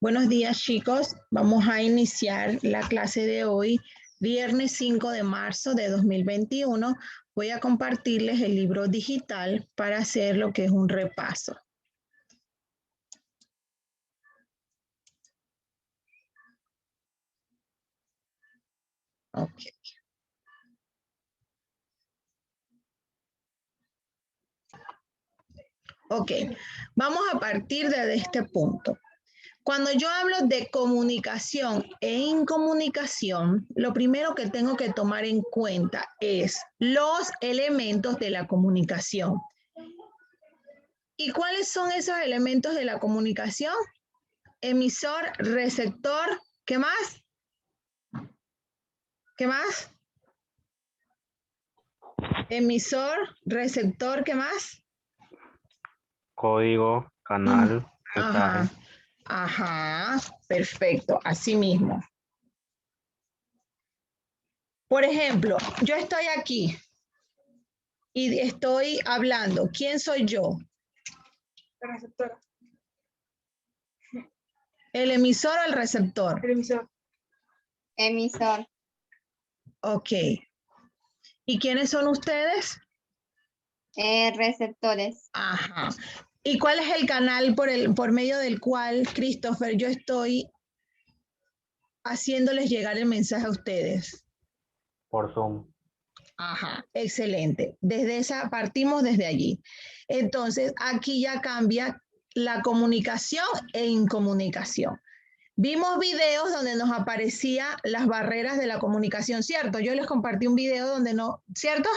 Buenos días, chicos. Vamos a iniciar la clase de hoy, viernes 5 de marzo de 2021. Voy a compartirles el libro digital para hacer lo que es un repaso. Ok. Ok, vamos a partir de este punto. Cuando yo hablo de comunicación e incomunicación, lo primero que tengo que tomar en cuenta es los elementos de la comunicación. ¿Y cuáles son esos elementos de la comunicación? Emisor, receptor, ¿qué más? ¿Qué más? Emisor, receptor, ¿qué más? Código, canal, mensaje. Ajá, perfecto, así mismo. Por ejemplo, yo estoy aquí y estoy hablando. ¿Quién soy yo? La receptora. ¿El emisor o el receptor? El emisor. Emisor. Ok. ¿Y quiénes son ustedes? Receptores. Ajá. ¿Y cuál es el canal por medio del cual, Christopher, yo estoy haciéndoles llegar el mensaje a ustedes? Por Zoom. Ajá, excelente. Partimos desde allí. Entonces, aquí ya cambia la comunicación e incomunicación. Vimos videos donde nos aparecían las barreras de la comunicación, ¿cierto? Yo les compartí un video donde no, ¿cierto?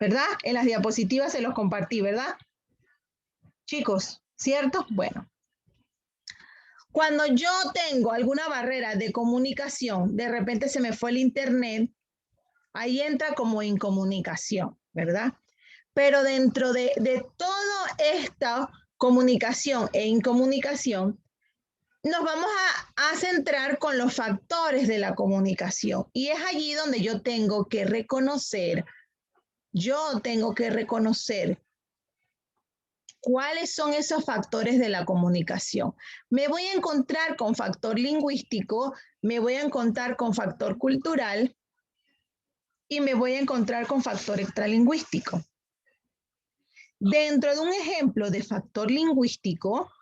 ¿Verdad? En las diapositivas se los compartí, ¿verdad? Chicos, ¿cierto? Bueno. Cuando yo tengo alguna barrera de comunicación, de repente se me fue el internet, ahí entra como incomunicación, ¿verdad? Pero dentro de toda esta comunicación e incomunicación, nos vamos a centrar con los factores de la comunicación. Y es allí donde yo tengo que reconocer cuáles son esos factores de la comunicación. Me voy a encontrar con factor lingüístico, me voy a encontrar con factor cultural y me voy a encontrar con factor extralingüístico. Dentro de un ejemplo de factor lingüístico,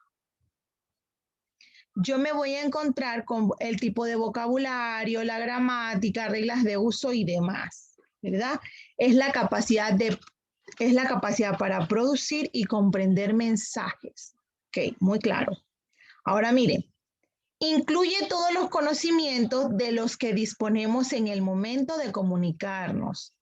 yo me voy a encontrar con el tipo de vocabulario, la gramática, reglas de uso y demás, ¿verdad? Es la capacidad para producir y comprender mensajes. Ok, muy claro. Ahora miren, incluye todos los conocimientos de los que disponemos en el momento de comunicarnos.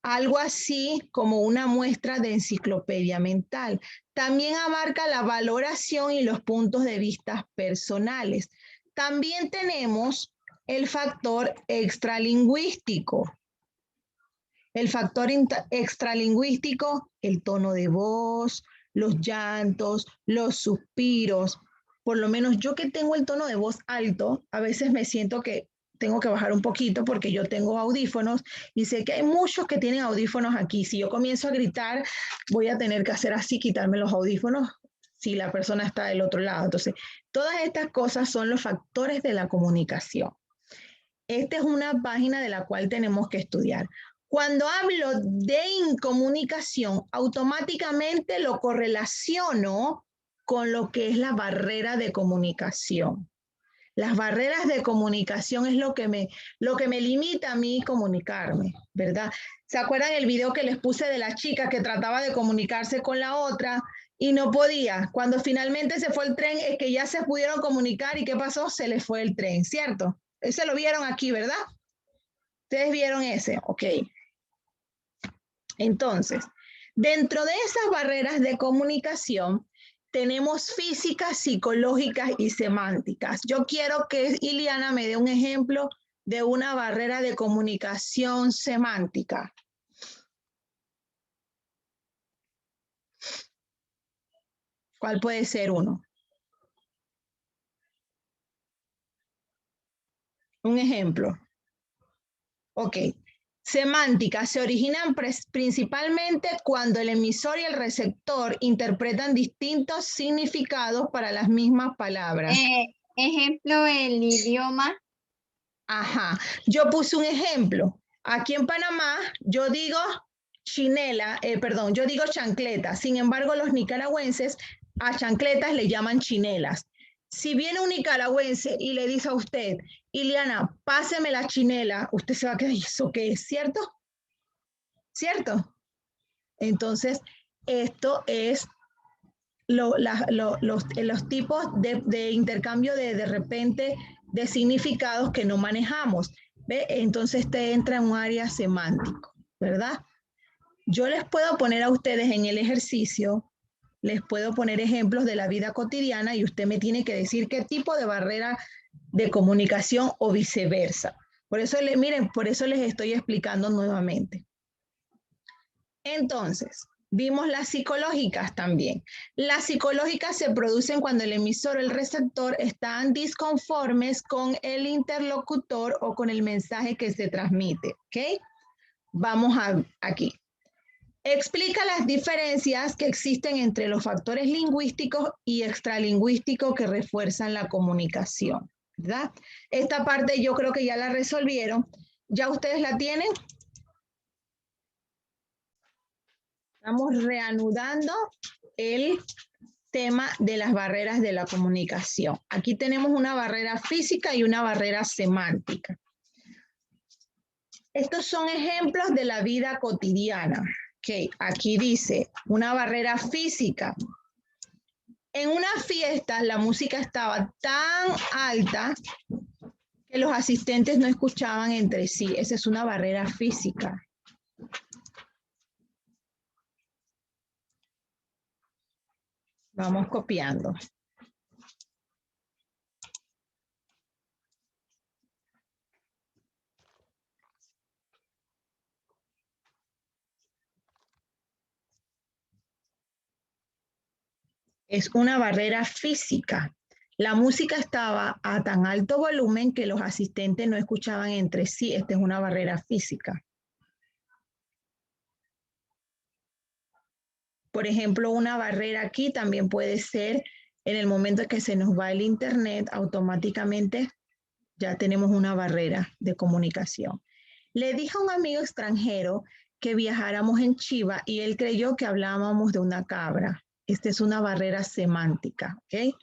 Algo así como una muestra de enciclopedia mental. También abarca la valoración y los puntos de vista personales. También tenemos el factor extralingüístico. El factor extralingüístico, el tono de voz, los llantos, los suspiros. Por lo menos yo que tengo el tono de voz alto, a veces me siento que tengo que bajar un poquito porque yo tengo audífonos y sé que hay muchos que tienen audífonos aquí. Si yo comienzo a gritar, voy a tener que hacer así, quitarme los audífonos si la persona está del otro lado. Entonces, todas estas cosas son los factores de la comunicación. Esta es una página de la cual tenemos que estudiar. Cuando hablo de incomunicación, automáticamente lo correlaciono con lo que es la barrera de comunicación. Las barreras de comunicación es lo que me limita a mí comunicarme, ¿verdad? ¿Se acuerdan el video que les puse de la chica que trataba de comunicarse con la otra y no podía? Cuando finalmente se fue el tren, es que ya se pudieron comunicar y ¿qué pasó? Se les fue el tren, ¿cierto? Ese lo vieron aquí, ¿verdad? ¿Ustedes vieron ese? Ok. Entonces, dentro de esas barreras de comunicación, tenemos físicas, psicológicas y semánticas. Yo quiero que Iliana me dé un ejemplo de una barrera de comunicación semántica. ¿Cuál puede ser uno? Un ejemplo. Ok. Semánticas se originan principalmente cuando el emisor y el receptor interpretan distintos significados para las mismas palabras. Ejemplo, el idioma. Ajá, yo puse un ejemplo. Aquí en Panamá, yo digo yo digo chancleta. Sin embargo, los nicaragüenses a chancletas le llaman chinelas. Si viene un nicaragüense y le dice a usted, Iliana, páseme la chinela, usted se va a quedar, ¿eso qué es? ¿Cierto? ¿Cierto? Entonces, esto es los tipos de intercambio de repente de significados que no manejamos. ¿Ve? Entonces te entra en un área semántico, ¿verdad? Yo les puedo poner a ustedes en el ejercicio, les puedo poner ejemplos de la vida cotidiana y usted me tiene que decir qué tipo de barrera de comunicación o viceversa. Por eso, miren, por eso les estoy explicando nuevamente. Entonces, vimos las psicológicas también. Las psicológicas se producen cuando el emisor o el receptor están disconformes con el interlocutor o con el mensaje que se transmite. ¿Ok? Vamos aquí. Explica las diferencias que existen entre los factores lingüísticos y extralingüísticos que refuerzan la comunicación, ¿verdad? Esta parte yo creo que ya la resolvieron. ¿Ya ustedes la tienen? Estamos reanudando el tema de las barreras de la comunicación. Aquí tenemos una barrera física y una barrera semántica. Estos son ejemplos de la vida cotidiana. Okay, aquí dice una barrera física. En una fiesta la música estaba tan alta que los asistentes no escuchaban entre sí. Esa es una barrera física. Vamos copiando. Es una barrera física. La música estaba a tan alto volumen que los asistentes no escuchaban entre sí. Esta es una barrera física. Por ejemplo, una barrera aquí también puede ser en el momento en que se nos va el internet, automáticamente ya tenemos una barrera de comunicación. Le dije a un amigo extranjero que viajáramos en Chiva y él creyó que hablábamos de una cabra. Esta es una barrera semántica, ¿ok?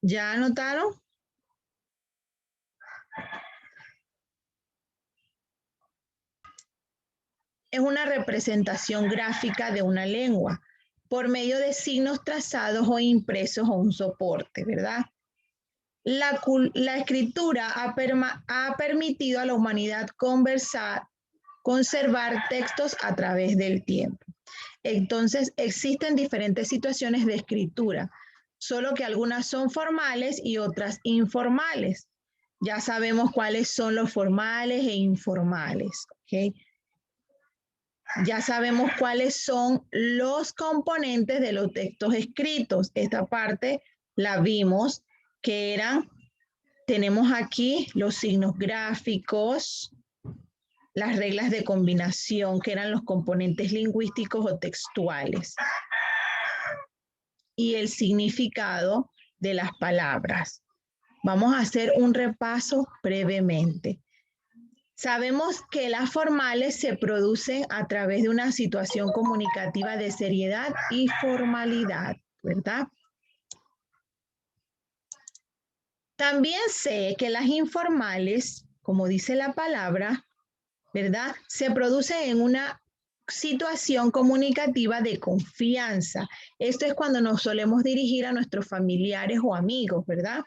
¿Ya anotaron? Es una representación gráfica de una lengua por medio de signos trazados o impresos o un soporte, ¿verdad? La escritura ha permitido a la humanidad conservar textos a través del tiempo. Entonces, existen diferentes situaciones de escritura, solo que algunas son formales y otras informales. Ya sabemos cuáles son los formales e informales, ¿ok? Ya sabemos cuáles son los componentes de los textos escritos. Esta parte la vimos, que eran, tenemos aquí los signos gráficos, las reglas de combinación, que eran los componentes lingüísticos o textuales, y el significado de las palabras. Vamos a hacer un repaso brevemente. Sabemos que las formales se producen a través de una situación comunicativa de seriedad y formalidad, ¿verdad? También sé que las informales, como dice la palabra, ¿verdad? Se producen en una situación comunicativa de confianza. Esto es cuando nos solemos dirigir a nuestros familiares o amigos, ¿verdad?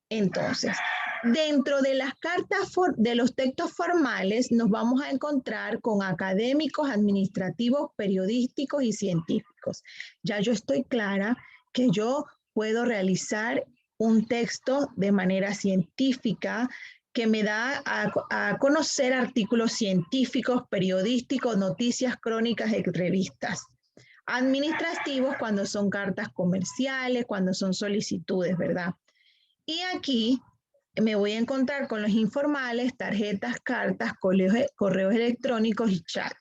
Entonces, dentro de las cartas de los textos formales nos vamos a encontrar con académicos, administrativos, periodísticos y científicos. Ya yo estoy clara que yo puedo realizar un texto de manera científica que me da a conocer artículos científicos, periodísticos, noticias, crónicas y revistas. Administrativos cuando son cartas comerciales, cuando son solicitudes, ¿verdad? Y aquí me voy a encontrar con los informales, tarjetas, cartas, correos electrónicos y chat.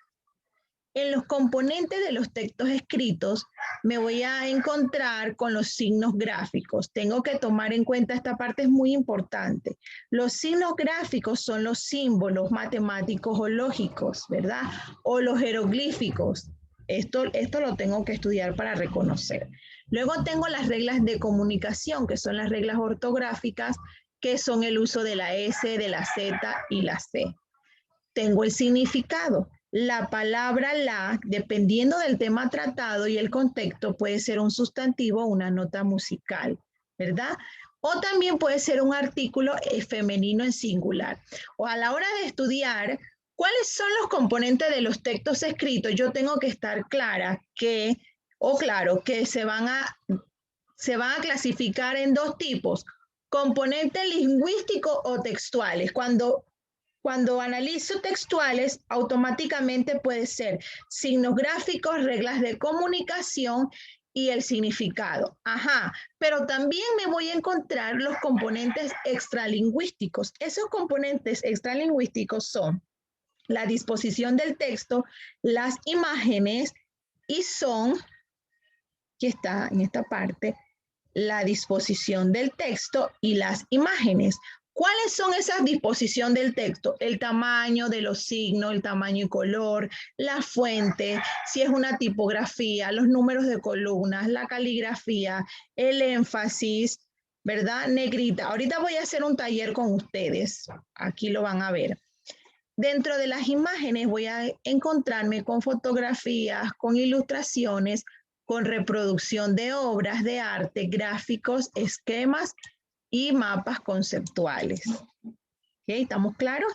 En los componentes de los textos escritos me voy a encontrar con los signos gráficos. Tengo que tomar en cuenta, esta parte es muy importante. Los signos gráficos son los símbolos matemáticos o lógicos, ¿verdad? O los jeroglíficos. Esto lo tengo que estudiar para reconocer. Luego tengo las reglas de comunicación, que son las reglas ortográficas, que son el uso de la S, de la Z y la C. Tengo el significado. La palabra la, dependiendo del tema tratado y el contexto, puede ser un sustantivo o una nota musical, ¿verdad? O también puede ser un artículo femenino en singular. O a la hora de estudiar cuáles son los componentes de los textos escritos, yo tengo que estar clara que, claro, que se van a clasificar en dos tipos: componentes lingüísticos o textuales. Cuando analizo textuales, automáticamente puede ser signos gráficos, reglas de comunicación y el significado. Ajá, pero también me voy a encontrar los componentes extralingüísticos. Esos componentes extralingüísticos son la disposición del texto, las imágenes, y son, que está en esta parte, la disposición del texto y las imágenes. ¿Cuáles son esas disposición del texto? El tamaño de los signos, el tamaño y color, la fuente, si es una tipografía, los números de columnas, la caligrafía, el énfasis, ¿verdad? Negrita. Ahorita voy a hacer un taller con ustedes. Aquí lo van a ver. Dentro de las imágenes voy a encontrarme con fotografías, con ilustraciones, con reproducción de obras de arte, gráficos, esquemas y mapas conceptuales. ¿Okay? ¿Estamos claros?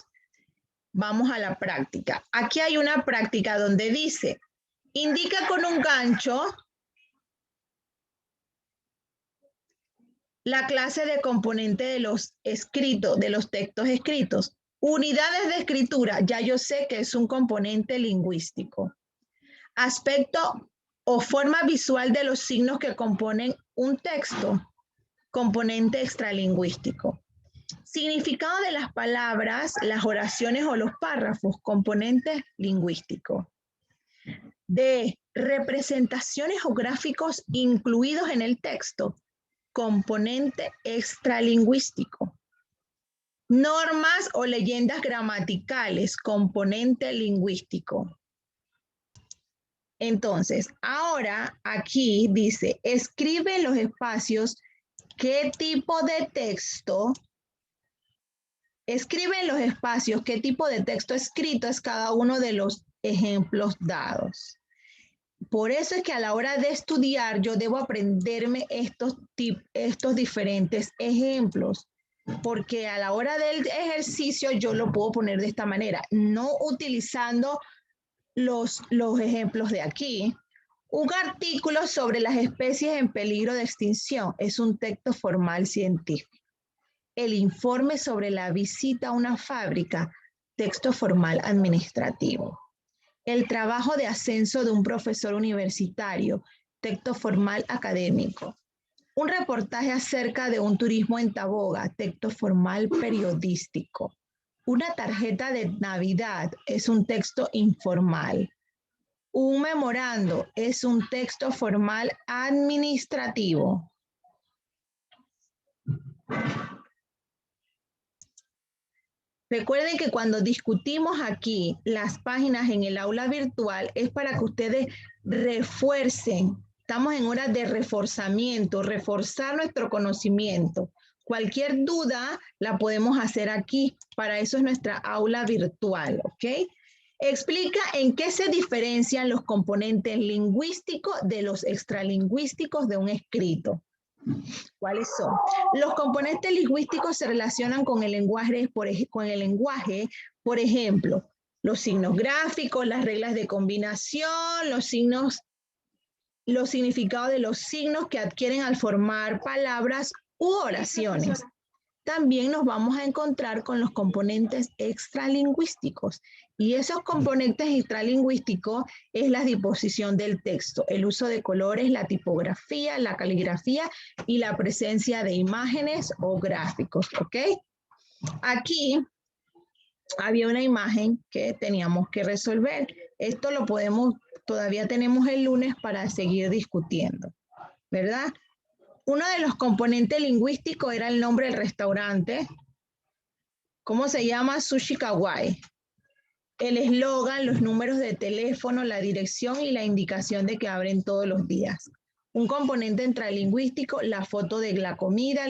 Vamos a la práctica. Aquí hay una práctica donde dice, indica con un gancho la clase de componente de los escritos, de los textos escritos. Unidades de escritura, ya yo sé que es un componente lingüístico. Aspecto o forma visual de los signos que componen un texto, componente extralingüístico. Significado de las palabras, las oraciones o los párrafos, componente lingüístico. D, representaciones o gráficos incluidos en el texto, componente extralingüístico. Normas o leyendas gramaticales, componente lingüístico. Entonces, ahora aquí dice, escribe en los espacios qué tipo de texto, escribe en los espacios qué tipo de texto escrito es cada uno de los ejemplos dados. Por eso es que a la hora de estudiar yo debo aprenderme estos diferentes ejemplos, porque a la hora del ejercicio yo lo puedo poner de esta manera, no utilizando los ejemplos de aquí. Un artículo sobre las especies en peligro de extinción es un texto formal científico. El informe sobre la visita a una fábrica, texto formal administrativo. El trabajo de ascenso de un profesor universitario, texto formal académico. Un reportaje acerca de un turismo en Taboga, texto formal periodístico. Una tarjeta de Navidad es un texto informal. Un memorando es un texto formal administrativo. Recuerden que cuando discutimos aquí las páginas en el aula virtual es para que ustedes refuercen. Estamos en hora de reforzamiento, reforzar nuestro conocimiento. Cualquier duda la podemos hacer aquí. Para eso es nuestra aula virtual, ¿ok? Explica en qué se diferencian los componentes lingüísticos de los extralingüísticos de un escrito. ¿Cuáles son? Los componentes lingüísticos se relacionan con el lenguaje, por ejemplo, los signos gráficos, las reglas de combinación, los significados de los signos que adquieren al formar palabras u oraciones. también nos vamos a encontrar con los componentes extralingüísticos. Y esos componentes extralingüísticos es la disposición del texto, el uso de colores, la tipografía, la caligrafía y la presencia de imágenes o gráficos, ¿ok? Aquí había una imagen que teníamos que resolver. Esto lo podemos, todavía tenemos el lunes para seguir discutiendo, ¿verdad? Uno de los componentes lingüísticos era el nombre del restaurante. ¿Cómo se llama? Sushi Kawaii. El eslogan, los números de teléfono, la dirección y la indicación de que abren todos los días. Un componente intralingüístico, la foto de la comida,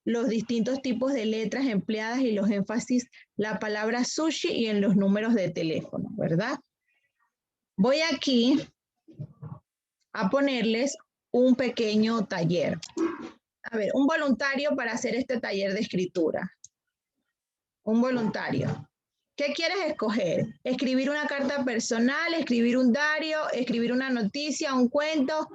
los distintos tipos de letras empleadas y los énfasis, la palabra sushi y en los números de teléfono, ¿verdad? Voy aquí a ponerles un pequeño taller. A ver, un voluntario para hacer este taller de escritura. Un voluntario. ¿Qué quieres escoger? ¿Escribir una carta personal, escribir un diario, escribir una noticia, un cuento,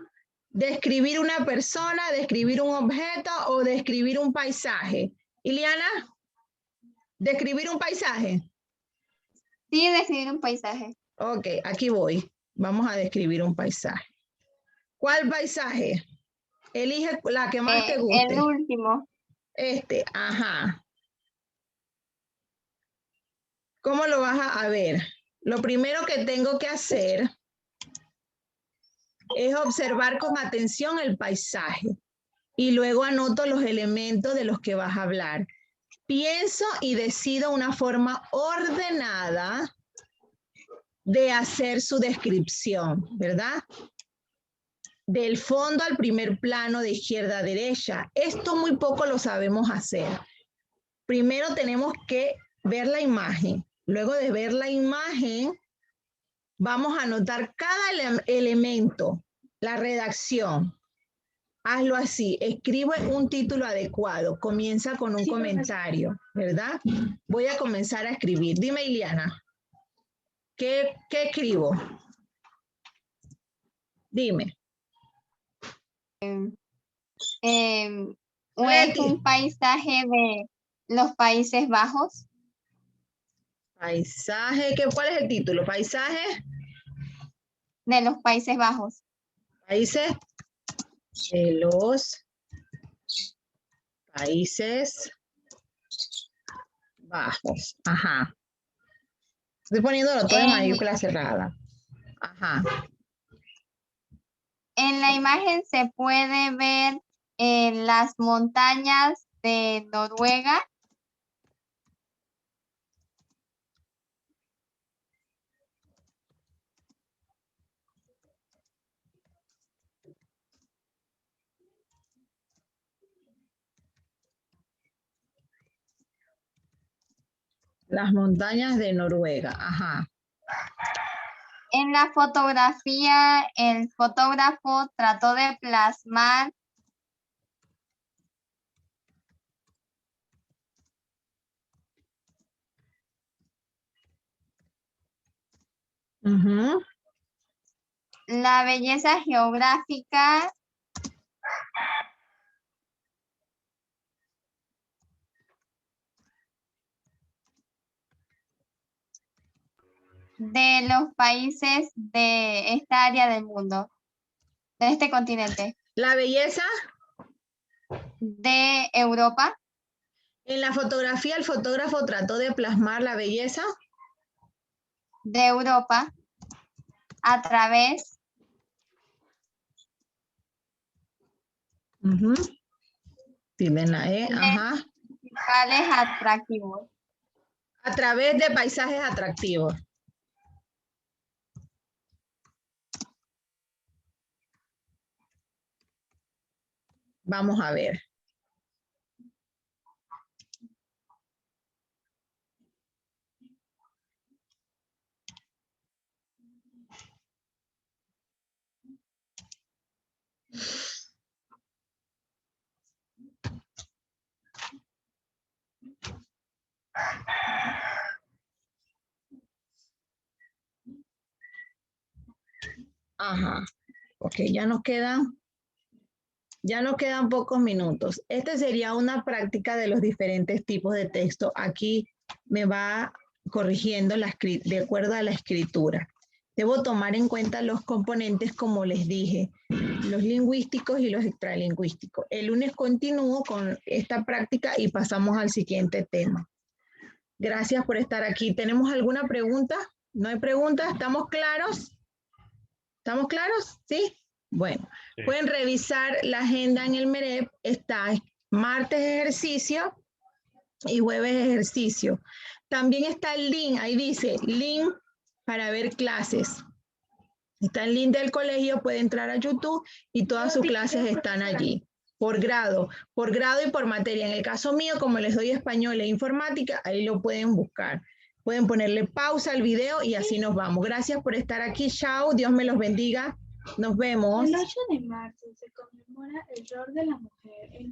describir una persona, describir un objeto o describir un paisaje? Iliana, ¿describir un paisaje? Sí, describir un paisaje. Ok, aquí voy. Vamos a describir un paisaje. ¿Cuál paisaje? Elige la que más te guste. El último. Este, ajá. ¿Cómo lo vas a ver? Lo primero que tengo que hacer es observar con atención el paisaje y luego anoto los elementos de los que vas a hablar. Pienso y decido una forma ordenada de hacer su descripción, ¿verdad? Del fondo al primer plano, de izquierda a derecha. Esto muy poco lo sabemos hacer. Primero tenemos que ver la imagen. Luego de ver la imagen, vamos a anotar cada elemento, la redacción. Hazlo así, escribe un título adecuado, comienza con un comentario, ¿verdad? Voy a comenzar a escribir. Dime, Iliana, ¿qué escribo? Dime. Es un paisaje de los Países Bajos. Paisaje, ¿cuál es el título? Paisaje. De los Países Bajos. Países de los Países Bajos. Ajá. Estoy poniéndolo todo en mayúscula cerrada. Ajá. En la imagen se puede ver las montañas de Noruega. Las montañas de Noruega. Ajá. En la fotografía, el fotógrafo trató de plasmar la belleza geográfica de los países de esta área del mundo, de este continente. La belleza de Europa. En la fotografía, el fotógrafo trató de plasmar la belleza de Europa a través Tienen la E, ajá. principales atractivos. A través de paisajes atractivos. Vamos a ver. Ajá. Ok, ya nos quedan Ya nos quedan pocos minutos. Esta sería una práctica de los diferentes tipos de texto. Aquí me va corrigiendo de acuerdo a la escritura. Debo tomar en cuenta los componentes, como les dije, los lingüísticos y los extralingüísticos. El lunes continúo con esta práctica y pasamos al siguiente tema. Gracias por estar aquí. ¿Tenemos alguna pregunta? ¿No hay preguntas? ¿Estamos claros? ¿Estamos claros? ¿Sí? Bueno, Sí. pueden revisar la agenda en el MEREP. Está martes ejercicio y jueves ejercicio. También está el link, ahí dice link para ver clases. Está el link del colegio, puede entrar a YouTube y todas sus clases están allí. Por grado y por materia. En el caso mío, como les doy español e informática, ahí lo pueden buscar. Pueden ponerle pausa al video y así nos vamos. Gracias por estar aquí. Chao, Dios me los bendiga. Nos vemos. El 8 de marzo se conmemora el rol de la mujer en